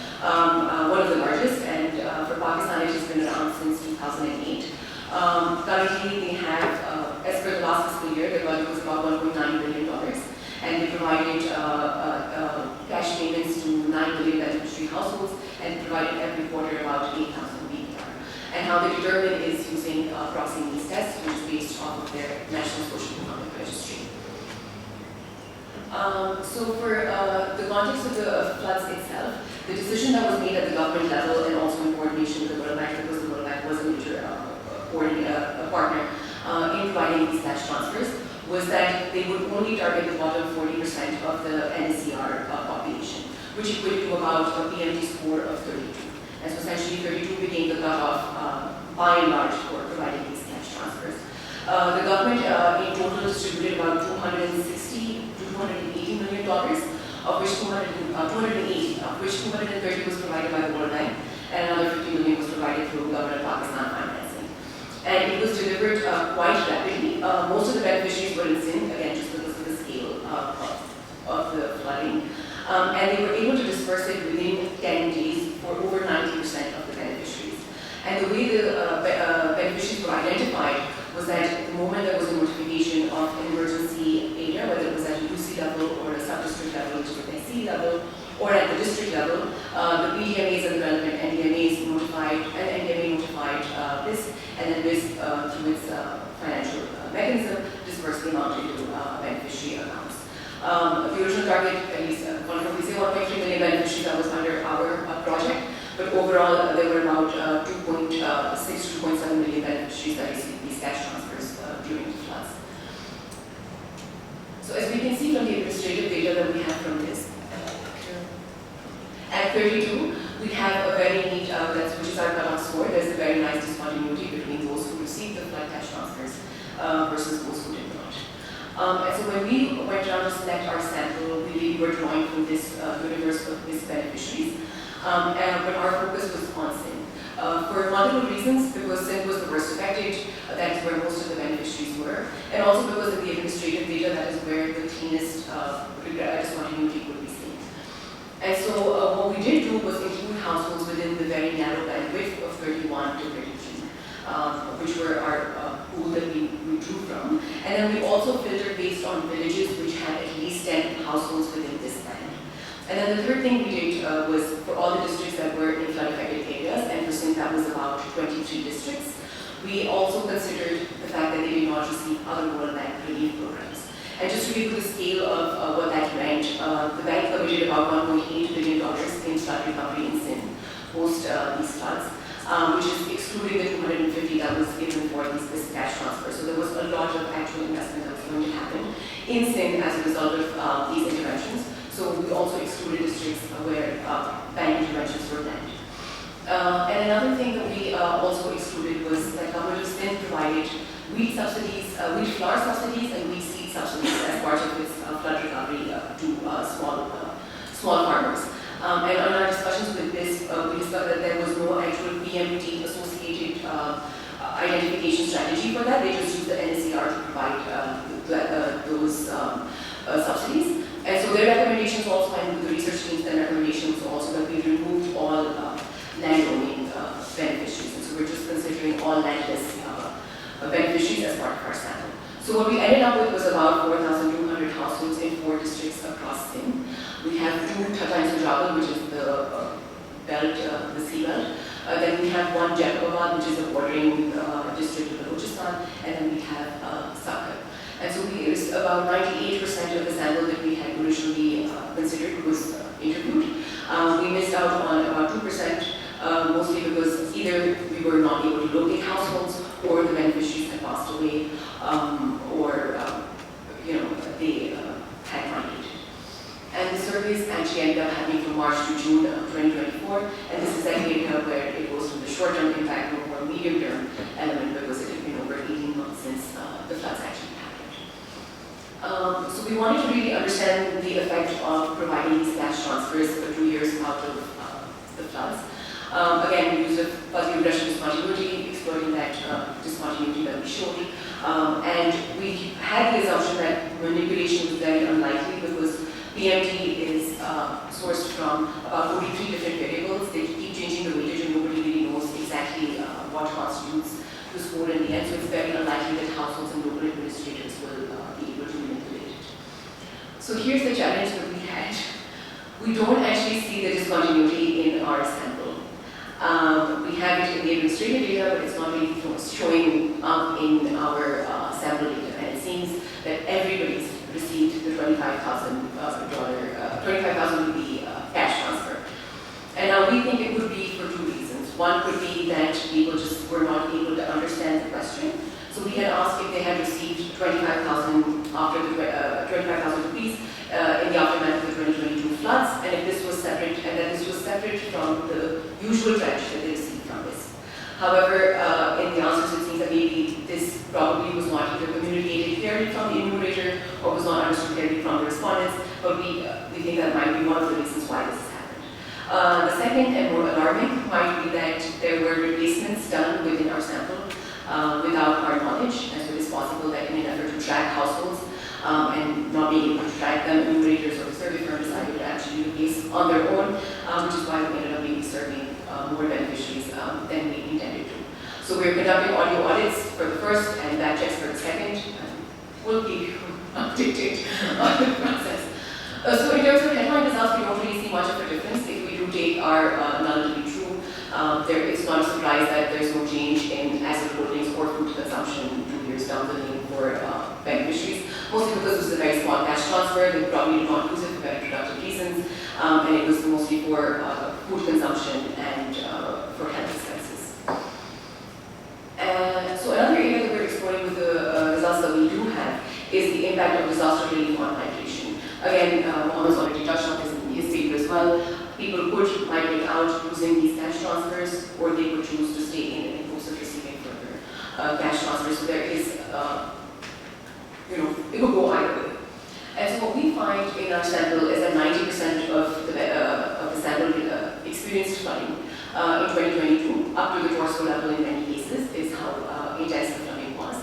Speaker 10: one of the largest, and for Pakistan it has been around since 2008. Currently, they have, as per the last fiscal year, their budget was about $1.9 billion, and they provided cash payments to 9 billion beneficiary households and provided every quarter about 8,000 BPR. And how they determine is using proxy needs tests, which is based off of their National Social Economic Registry. So for the context of the floods itself, the decision that was made at the government level and also in coordination with the World Bank, because the World Bank was a major partner in providing these cash transfers, was that they would only target the bottom 40% of the NSCR population, which equated to about a PMT score of 32. And so essentially 32 became the cutoff by and large for providing these cash transfers. The government in total distributed about $260 to $280 million, of which 280, of which 230 was provided by the World Bank, and another 50 million was provided through government of Pakistan financing. And it was delivered quite rapidly. Most of the beneficiaries were in Sindh, again, just because of the scale of the flooding. And they were able to disperse it within 10 days for over 90% of the beneficiaries. And the way the beneficiaries were identified was that the moment there was a notification of an emergency area, whether it was at a UC level or a sub-district level, which was at SC level, or at the district level, the PDMAs and the relevant NDMAs notified, and NDMA notified this, and then this, through its financial mechanism, dispersed the amount into beneficiary accounts. The original target, at least, we say 1.3 million beneficiaries that was under our project, but overall there were about 2.6 to 2.7 million beneficiaries that received these cash transfers during the floods. So as we can see from the administrative data that we have from this, at 32, we have a very neat, which is our cutoff score. There's a very nice discontinuity between those who received the flood cash transfers versus those who did not. And so when we went around to select our sample, we really were drawing from this universe of these beneficiaries. But our focus was on Sindh. For multiple reasons, because Sindh was the worst affected, that is where most of the beneficiaries were, and also because of the administrative data, that is where the cleanest discontinuity could be seen. And so what we did do was include households within the very narrow bandwidth of 31 to 33, which were our pool that we drew from. And then we also filtered based on villages which had at least 10 households within this band. And then the third thing we did was for all the districts that were in flood-affected areas, and for Sindh that was about 23 districts, we also considered the fact that they did not receive other World Bank relief programs. And just to give you the scale of what that meant, the bank committed about $1.8 billion in flood recovery in Sindh post these floods, which is excluding the $250 that was given for this cash transfer. So there was a lot of actual investment that was going to happen in Sindh as a result of these interventions. So we also excluded districts where bank interventions were planned. And another thing that we also excluded was that government of Sindh provided wheat subsidies, wheat flour subsidies and wheat seed subsidies as part of its flood recovery to small farmers. And on our discussions with this, we discovered that there was no actual PMT associated identification strategy for that. They just used the NSCR to provide those subsidies. And so their recommendations also, and the research team's recommendations also that we removed all land-owning beneficiaries. And so we're just considering all landless beneficiaries as part of our sample. So what we ended up with was about 4,200 households in 4 districts across Sindh. We have 2 Tata Sujabal, which is the belt, the sea belt. Then we have 1 Jacobabad, which is a bordering district of Balochistan, and then we have Sakar. And so it was about 98% of the sample that we had originally considered was interviewed. We missed out on about 2%, mostly because either we were not able to locate households, or the beneficiaries had passed away, or they had migrated. And the surveys actually ended up happening from March to June of 2024, and this is that area where it goes from the short-term impact to a more medium-term element, because it had been over 18 months since the floods actually happened. So we wanted to really understand the effect of providing these cash transfers for 2 years out of the floods. Again, we used a fuzzy regression discontinuity, exploiting that discontinuity that we showed. And we had the assumption that manipulation was very unlikely because PMT is sourced from about 43 different variables. They keep changing the weightage and nobody really knows exactly what constitutes the score in the end. So it's very unlikely that households and local administrators will be able to manipulate it. So here's the challenge that we had. We don't actually see the discontinuity in our sample. We have it in the administrative data, but it's not really showing up in our sample data. And it seems that everybody's received the $25,000 rupee cash transfer. And now we think it could be for 2 reasons. One could be that people just were not able to understand the question. So we had asked if they had received 25,000 after the 25,000 rupees in the aftermath of the 2022 floods, and if this was separate, and that this was separate from the usual tranche that they received from this. However, in the answers it seems that maybe this probably was not either communicated clearly from the enumerator or was not understood clearly from the respondents, but we think that might be one of the reasons why this has happened. The second and more alarming might be that there were replacements done within our sample without our knowledge, and so it is possible that in an effort to track households and not being able to track them, enumerators or the survey firm decided to actually replace on their own, which is why we ended up maybe serving more beneficiaries than we intended to. So we're conducting audio audits for the first and back checks for the second, and we'll keep you updated on the process. So in terms of headline results, we don't really see much of a difference. If we do take our null to be true, it's not a surprise that there's no change in asset holdings or food consumption 2 years down the lane for beneficiaries, mostly because it was a very small cash transfer. They probably did not use it for very productive reasons, and it was mostly for food consumption and for health expenses. So another area that we're exploring with the results that we do have is the impact of disaster relief on migration. Again, Mohamed's already touched on this in his paper as well. People could migrate out using these cash transfers, or they could choose to stay in hopes of receiving further cash transfers. So there is, it could go either way. And so what we find in our sample is that 90% of the sample experienced flooding in 2022, up to the torso level in many cases, is how intense the flooding was.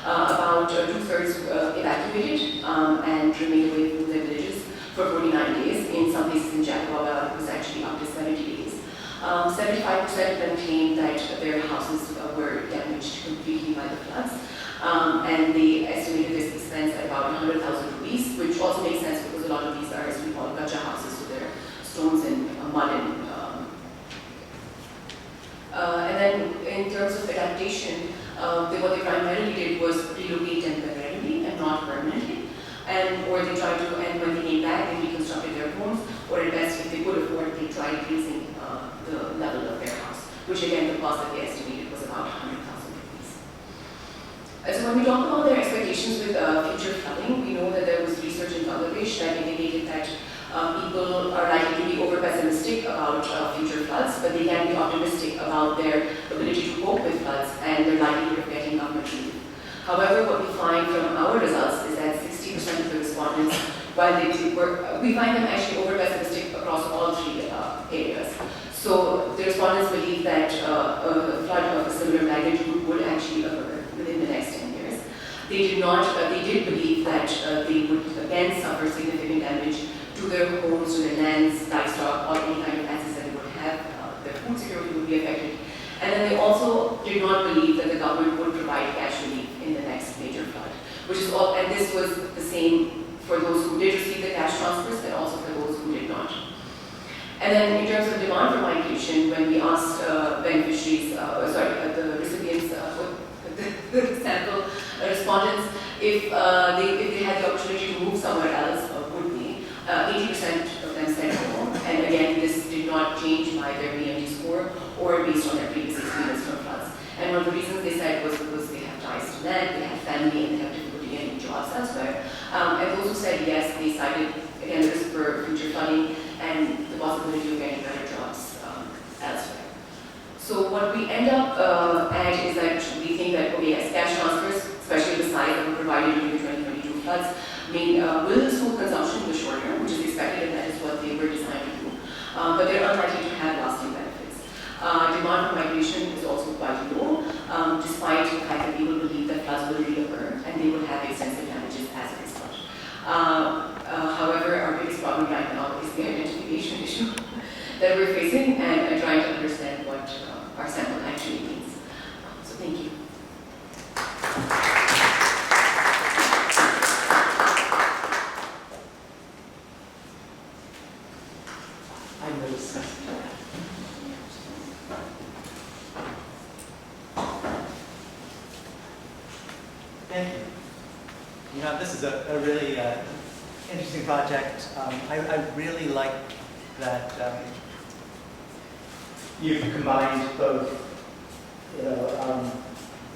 Speaker 10: About 2/3 evacuated and remained away from their villages for 49 days. In some cases in Jacobabad, it was actually up to 70 days. 75% of them claimed that their houses were damaged completely by the floods. And they estimated this expense at about 100,000 rupees, which also makes sense because a lot of these are, as we call, gacha houses, so they're stones and mud and then in terms of adaptation, what they primarily did was relocate temporarily and not permanently. Or they tried to, and when they came back, they reconstructed their homes, or at best, if they could afford, they tried raising the level of their house, which again, the cost that they estimated was about 100,000 rupees. So when we talk about their expectations with future flooding, we know that there was research in Bangladesh that indicated that people are likely to be over-pessimistic about future floods, but they can be optimistic about their ability to cope with floods and their likelihood of getting government relief. However, what we find from our results is that 60% of the respondents, while we find them actually over-pessimistic across all three areas. So the respondents believe that a flood of a similar magnitude would actually occur within the next 10 years. They did believe that they would again suffer significant damage to their homes, to their lands, livestock, or any kind of assets that they would have. Their food security would be affected. And then they also did not believe that the government would provide cash relief in the next major flood, which is all, and this was the same for those who did receive the cash transfers and also for those who did not. And then in terms of demand for migration, when we asked beneficiaries, the recipients, the sample respondents, if they had the opportunity to move somewhere else, would they? 80% of them said no. And again, this did not change by their BMD score or based on their previous experience from floods. And one of the reasons they said was because they have ties to land, they have family, and they have difficulty getting jobs elsewhere. And those who said yes, they cited, again, the risk for future flooding and the possibility of getting better jobs elsewhere. So what we end up at is that we think that, okay, yes, cash transfers, especially the size that were provided during the 2022 floods, will smooth consumption in the short term, which is expected, and that is what they were designed to do. But they're unlikely to have lasting benefits. Demand for migration is also quite low, despite the fact that people believe that floods will reoccur and they will have extensive damages as a result. However, our biggest problem right now is the identification issue that we're facing and trying to understand what our sample actually means. So thank you.
Speaker 1: Thank you. You know, this is a really interesting project. I really like that you've combined both,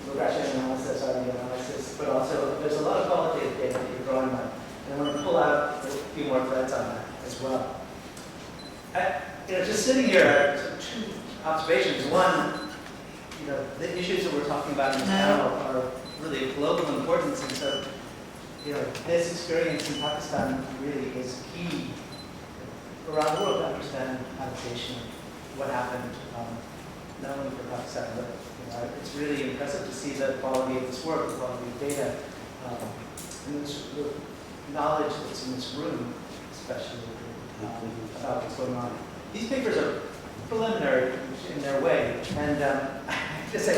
Speaker 1: regression analysis, RV analysis, but also there's a lot of qualitative data that you're drawing on. And I want to pull out a few more threads on that as well. Just sitting here, two observations. One, the issues that we're talking about in this panel are really of global importance, and so, this experience in Pakistan really is key around the world to understand adaptation, what happened, not only for Pakistan, but it's really impressive to see the quality of this work, the quality of data, and the knowledge that's in this room, especially about what's going on. These papers are preliminary in their way, and I have to say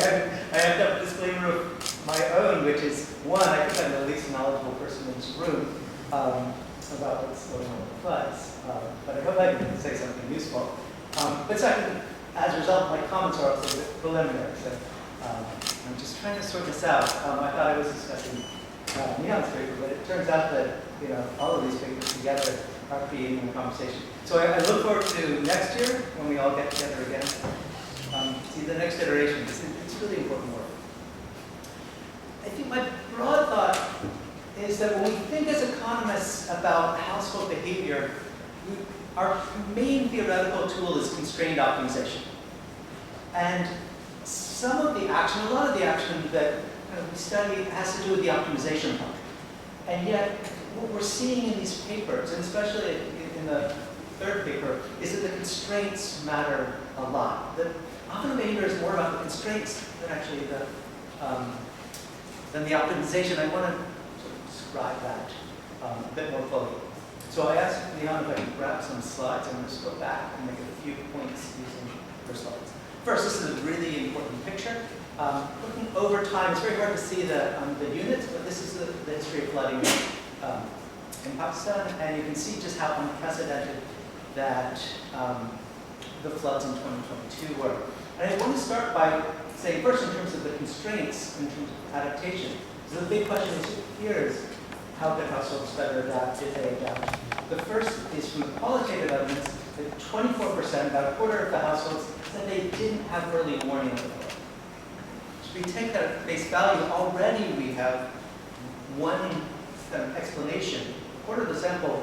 Speaker 1: I have to have a disclaimer of my own, which is, one, I think I'm the least knowledgeable person in this room about what's going on with the floods, but I hope I can say something useful. But second, as a result, my comments are also a bit preliminary, so I'm just trying to sort this out. I thought I was discussing Neon's paper, but it turns out that all of these papers together are creating a conversation. So I look forward to next year when we all get together again. See the next iteration. It's really important work. I think my broad thought is that when we think as economists about household behavior, our main theoretical tool is constrained optimization. And some of the action, a lot of the action that we study has to do with the optimization part. And yet, what we're seeing in these papers, and especially in the third paper, is that the constraints matter a lot. That often behavior is more about the constraints than actually than the optimization. I want to sort of describe that a bit more fully. So I asked Leon if I could grab some slides. I'm going to just go back and make a few points using results. First, this is a really important picture. Looking over time, it's very hard to see the units, but this is the history of flooding in Pakistan, and you can see just how unprecedented that the floods in 2022 were. And I want to start by saying, first, in terms of the constraints, in terms of adaptation. So the big question here is, how can households better adapt if they adapt? The first is from the qualitative evidence that 24%, about a quarter of the households, said they didn't have early warning of the flood. So if we take that at face value, already we have one kind of explanation. A quarter of the sample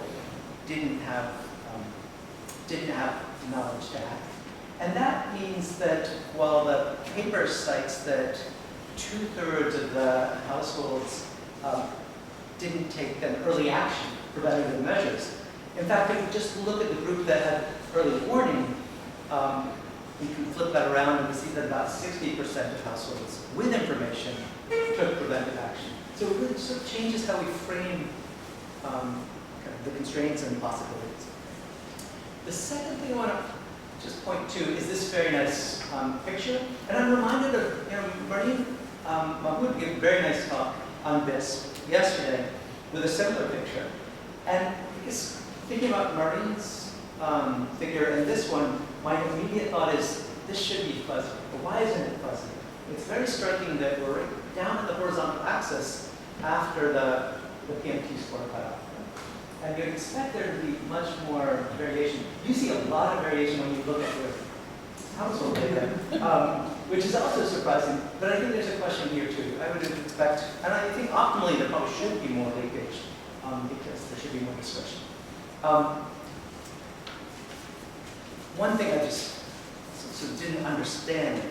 Speaker 1: didn't have knowledge to act. And that means that while the paper cites that 2/3 of the households didn't take an early action, preventative measures. In fact, if you just look at the group that had early warning, you can flip that around and we see that about 60% of households with information took preventive action. So it really sort of changes how we frame kind of the constraints and possibilities. The second thing I want to just point to is this very nice picture. And I'm reminded of, Marine Mahmood gave a very nice talk on this yesterday with a similar picture. And just thinking about Marine's figure and this one, my immediate thought is, this should be fuzzy. But why isn't it fuzzy? It's very striking that we're right down at the horizontal axis after the PMT score cut off. And you'd expect there to be much more variation. You see a lot of variation when you look at your household data, which is also surprising. But I think there's a question here too. I would expect, and I think optimally there probably should be more leakage because there should be more discretion. One thing I just sort of didn't understand,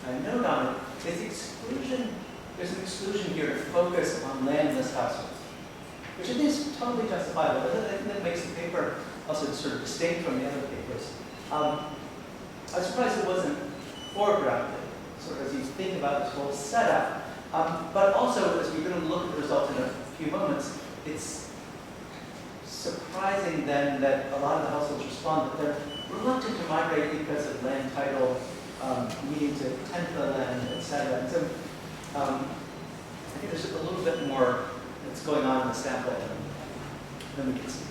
Speaker 1: I note on it, is the exclusion. There's an exclusion here to focus on landless households, which I think is totally justifiable. But I think that makes the paper also sort of distinct from the other papers. I was surprised it wasn't foregrounded, sort of as you think about this whole setup. But also, as we're going to look at the results in a few moments, it's surprising then that a lot of the households respond that they're reluctant to migrate because of land title, needing to tend to the land, etc. And so I think there's a little bit more that's going on in the sample than we can see.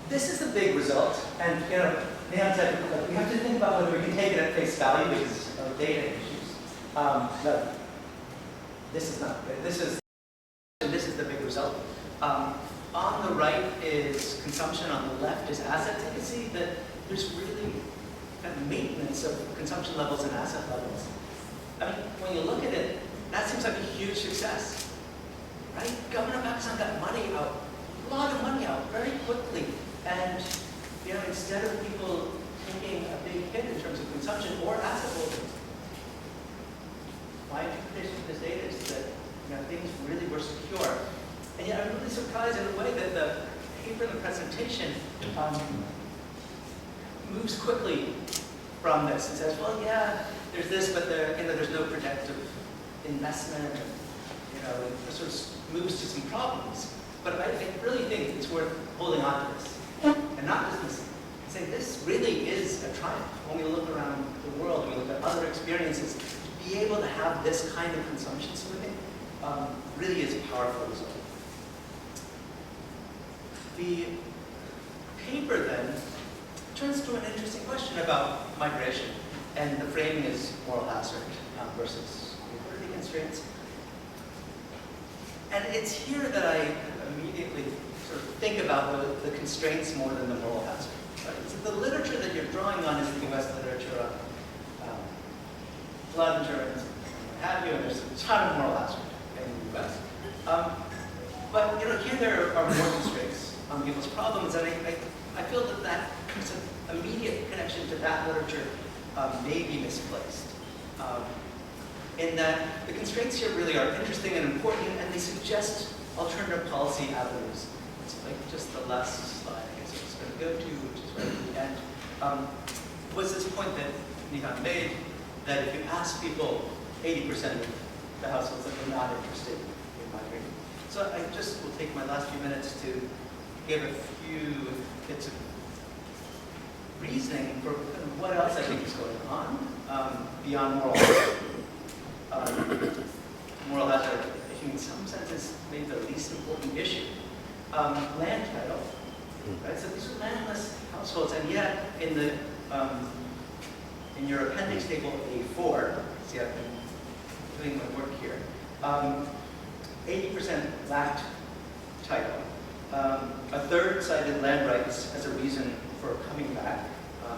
Speaker 1: This is the big result, and Neon said we have to think about whether we can take it at face value because of data issues. No, this is not good. This is the big result. On the right is consumption, on the left is assets. You can see that there's really kind of maintenance of consumption levels and asset levels. I mean, when you look at it, that seems like a huge success, right? Governor Pakistan got money out, a lot of money out very quickly. And instead of people taking a big hit in terms of consumption or asset holdings, my interpretation of this data is that things really were secure. And yet I'm really surprised in a way that the paper and the presentation moves quickly from this and says, well, yeah, there's this, but there's no protective investment. It sort of moves to some problems. But I really think it's worth holding on to this. And not just say this really is a triumph. When we look around the world, when we look at other experiences, to be able to have this kind of consumption smoothing really is a powerful result. The paper then turns to an interesting question about migration, and the framing is moral hazard versus liquidity constraints. And it's here that I immediately sort of think about the constraints more than the moral hazard. Right? So the literature that you're drawing on is the U.S. literature on flood insurance and what have you, and there's a ton of moral hazard in the U.S. But here there are more constraints on people's problems, and I feel that there's an immediate connection to that literature may be misplaced. In that the constraints here really are interesting and important, and they suggest alternative policy avenues. It's like just the last slide, I guess I was going to go to, which is right at the end, was this point that Nihan made, that if you ask people, 80% of the households that they're not interested in migrating. So I just will take my last few minutes to give a few bits of reasoning for what else I think is going on beyond moral hazard. Moral hazard, I think in some sense is maybe the least important issue. Land title, right? So these are landless households, and yet in your appendix table A4, see I've been doing my work here, 80% lacked title. A third cited land rights as a reason for coming back,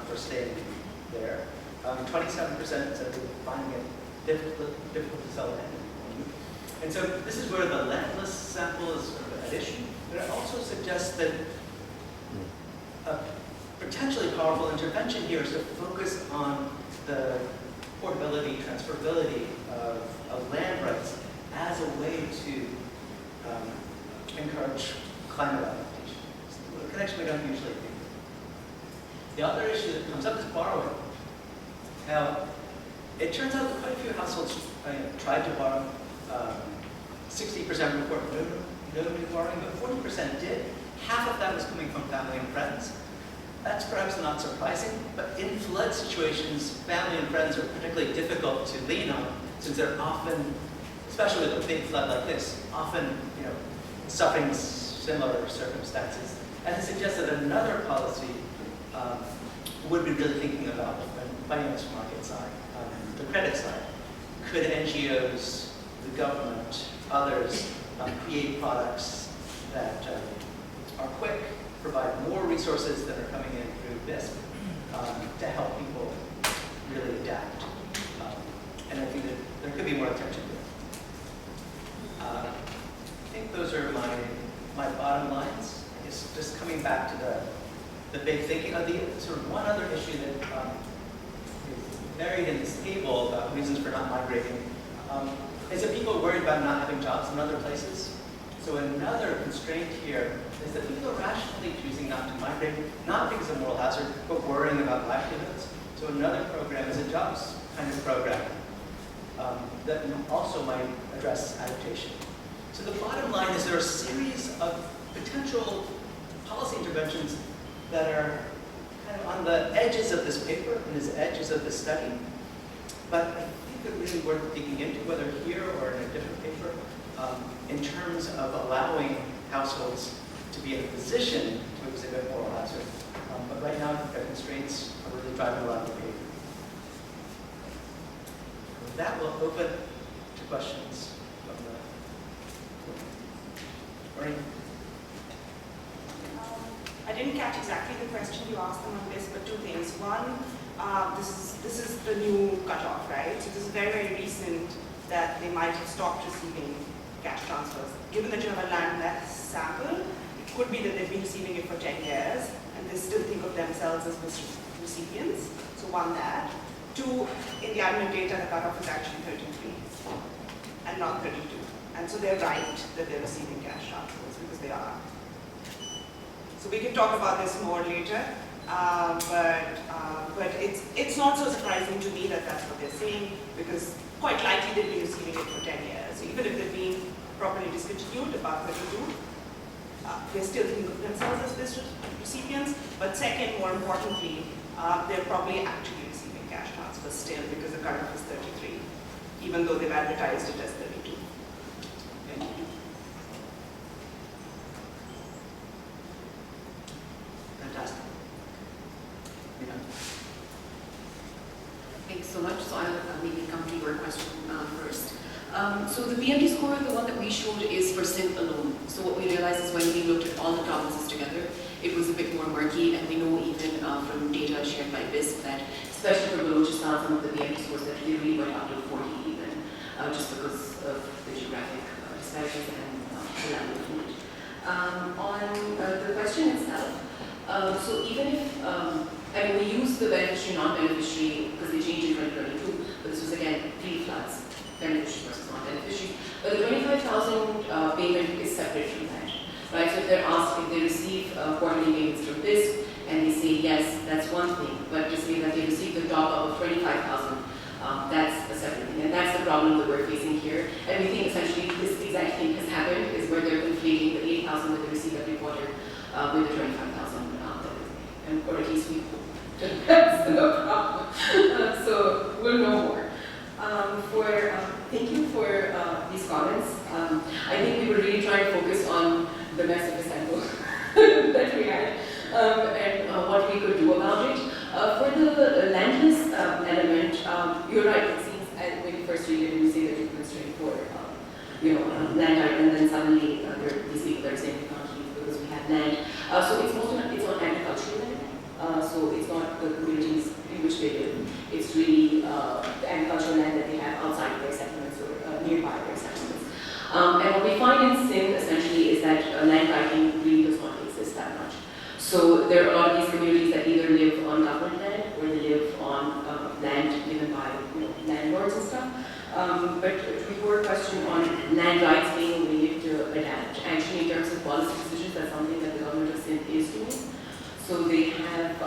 Speaker 1: for staying there. 27% said they were finding it difficult to sell land. And so this is where the landless sample is sort of at issue, but it also suggests that a potentially powerful intervention here is to focus on the portability, transferability of land rights as a way to encourage climate adaptation. It's a connection we don't usually think of. The other issue that comes up is borrowing. Now, it turns out that quite a few households tried to borrow. 60% report no new borrowing, but 40% did. Half of that was coming from family and friends. That's perhaps not surprising, but in flood situations, family and friends are particularly difficult to lean on, since they're often, especially with a big flood like this, often suffering similar circumstances. And it suggests that another policy would be really thinking about the finance market side, the credit side. Could NGOs, the government, others create products that are quick, provide more resources that are coming in through BISC to help people really adapt. And I think that there could be more attention to it. I think those are my bottom lines. I guess just coming back to the big thinking of the sort of one other issue that is buried in this table about reasons for not migrating is that people are worried about not having jobs in other places. So another constraint here is that people are rationally choosing not to migrate, not because of moral hazard, but worrying about livelihoods. So another program is a jobs kind of program that also might address adaptation. So the bottom line is there are a series of potential policy interventions that are kind of on the edges of this paper and the edges of this study. But I think they're really worth digging into, whether here or in a different paper, in terms of allowing households to be in a position to exhibit moral hazard. But right now, the constraints are really driving a lot of the behavior. With that, we'll open to questions from the morning.
Speaker 8: I didn't catch exactly the question you asked them on this, but two things. One, this is the new cutoff, right? So this is very, very recent that they might have stopped receiving cash transfers. Given that you have a landless sample, it could be that they've been receiving it for 10 years, and they still think of themselves as recipients. So one, that. Two, in the admin data, the cutoff is actually 33 and not 32. And so they're right that they're receiving cash transfers because they are. So we can talk about this more later, but it's not so surprising to me that that's what they're saying, because quite likely they've been receiving it for 10 years. So even if they've been properly discontinued, about 32, they still think of themselves as BISC recipients. But second, more importantly, they're probably actually receiving cash transfers still, because the cutoff is 33, even though they've advertised it as 32.
Speaker 1: Thank you. Fantastic. Yeah.
Speaker 10: Thanks so much. So I'll maybe come to your question first. So the BMD score, the one that we showed, is for SIN alone. So what we realized is when we looked at all the provinces together, it was a bit more murky, and we know even from data shared by BISC that, especially for Balochistan, some of the BMD scores that really went up to 40 even, just because of the geographic disparities and the land of need. On the question itself, so even if, we used the beneficiary, non-beneficiary, because they changed in 2022, but this was again pre-floods, beneficiary versus non-beneficiary. But the 25,000 payment is separate from that, right? So if they're asked if they receive quarterly payments from BISC, and they say yes, that's one thing. But to say that they receive the top up of 25,000, that's a separate thing. And that's the problem that we're facing here. And we think essentially this exact thing has happened, is where they're conflating the 8,000 that they receive every quarter with the 25,000 or at least we hope that we had, and what we could do about it. For the landless element, you're right, it seems, when you first read it, you say that you could constrain for, land item, and then suddenly there are these people that are saying we can't leave because we have land. So it's on agricultural land, so it's not the communities in which they live. It's really the agricultural land that they have outside their settlements or nearby their settlements. And what we find in Sindh essentially is that land titling really does not exist that much. So there are a lot of these communities that either live on government land or they live on land given by landlords and stuff. But to your question on land rights being a way to adapt, actually in terms of policy decisions, that's something that the government of Sindh is doing. So they have,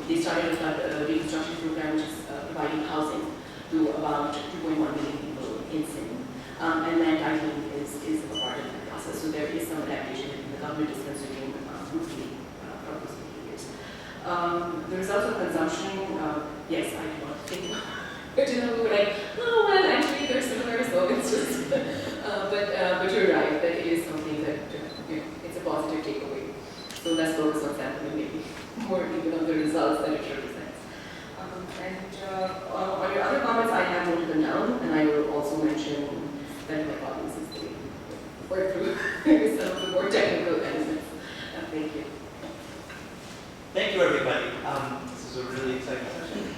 Speaker 10: they started a reconstruction program which is providing housing to about 2.1 million people in Sindh. And land titling is a part of that process. So there is some adaptation that the government is considering roughly from those behaviors. The results of consumption, yes, I do not think but we're like, oh well, actually they're similar, so it's just, but you're right, that it is something that, it's a positive takeaway. So let's focus on that and maybe more even on the results that it represents. On your other comments, I have noted them down, and I will also mention that my colleagues is doing work through some of the more technical elements. Thank you.
Speaker 1: Thank you, everybody. This is a really exciting session.